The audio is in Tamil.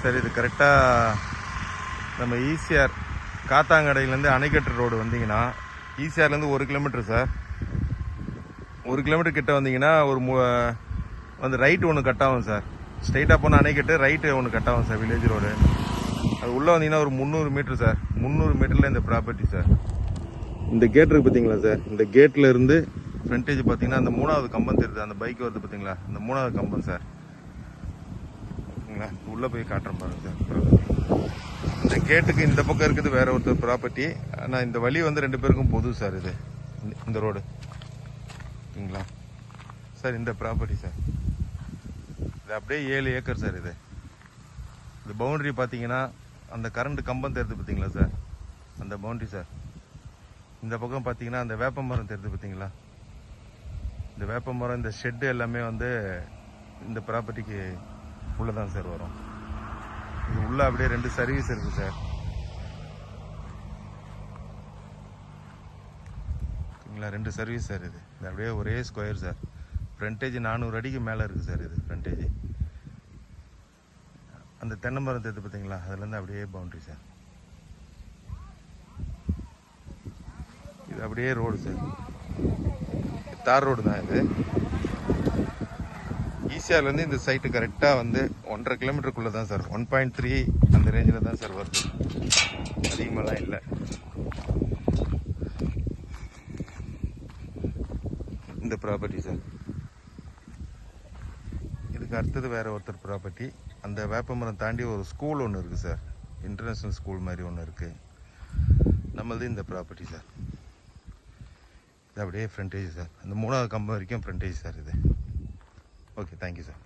சார் இது கரெக்டாக நம்ம ஈசிஆர் காத்தாங்கடையிலேருந்து அணைக்கட்டு ரோடு வந்தீங்கன்னா ஈசிஆர்லேருந்து 1 கிலோமீட்டர் சார். 1 கிலோமீட்டர் கிட்ட வந்தீங்கன்னா ஒரு வந்து ரைட்டு ஒன்று கட் ஆகும் சார். ஸ்ட்ரைட்டாக போனால் அணைக்கட்டு, ரைட்டு ஒன்று கட் ஆகும் சார் வில்லேஜ் ரோடு. அது உள்ளே வந்தீங்கன்னா ஒரு 300 மீட்டர் சார். 300 மீட்டரில் இந்த ப்ராப்பர்ட்டி சார். இந்த கேட் இருக்குது பார்த்தீங்களா சார், இந்த கேட்டில் இருந்து ஃப்ரண்டேஜ் பார்த்தீங்கன்னா அந்த 3வது கம்பம் தெரியுது, அந்த பைக் வருது பார்த்தீங்களா, அந்த 3வது கம்பம் சார். ஓகேங்களா, உள்ளே போய் காட்டுறேன் பாருங்க சார். இந்த கேட்டுக்கு இந்த பக்கம் இருக்குது வேற ஒருத்தர் ப்ராப்பர்ட்டி. ஆனால் இந்த வழி வந்து 2 பேருக்கும் பொது சார். இது இந்த ரோடு ஓகேங்களா சார். இந்த ப்ராப்பர்ட்டி சார் இது அப்படியே 7 ஏக்கர் சார். இது இந்த பவுண்டரி பார்த்தீங்கன்னா அந்த கரண்ட் கம்பம் தெரியுது பார்த்தீங்களா சார், அந்த பவுண்டரி சார். இந்த பக்கம் பார்த்தீங்கன்னா அந்த வேப்ப மரம் தெரியுது பார்த்தீங்களா, இந்த வேப்ப மரம், இந்த ஷெட்டு எல்லாமே வந்து இந்த ப்ராப்பர்ட்டிக்கு உள்ளதான் சார் வரும். இது உள்ள அப்படியே 2 சர்வீஸ் இருக்கு சார். ஓகேங்களா, 2 சர்வீஸ் சார். இது அப்படியே ஒரே ஸ்கொயர் சார். ஃப்ரண்டேஜ் 400 அடிக்கு மேலே இருக்குது சார். இது ஃப்ரண்டேஜ். அந்த தென்னை மரம் தெரியுது பார்த்தீங்களா, அதுலேருந்து அப்படியே பவுண்டரி சார். இது அப்படியே ரோடு சார், தார் ரோடு தான் இது. ஈசிஆர்லேருந்து இந்த சைட்டு கரெக்டாக வந்து 1.5 கிலோமீட்டருக்குள்ளே தான் சார். 1.3 அந்த ரேஞ்சில் தான் சார் வருது, அதிகமாகலாம் இல்லை. இந்த ப்ராப்பர்ட்டி சார். இதுக்கு அடுத்தது வேற ஒருத்தர் ப்ராப்பர்ட்டி. அந்த வேப்பமரம் தாண்டி ஒரு ஸ்கூல் ஒன்று இருக்குது சார், இன்டர்நேஷ்னல் ஸ்கூல் மாதிரி ஒன்று இருக்குது. நம்மளது இந்த ப்ராப்பர்ட்டி சார். இது அப்படியே ஃப்ரண்டேஜ் சார். அந்த 3வது கம்பம் வரைக்கும் ஃப்ரண்டேஜ் சார் இது. Okay, thank you sir.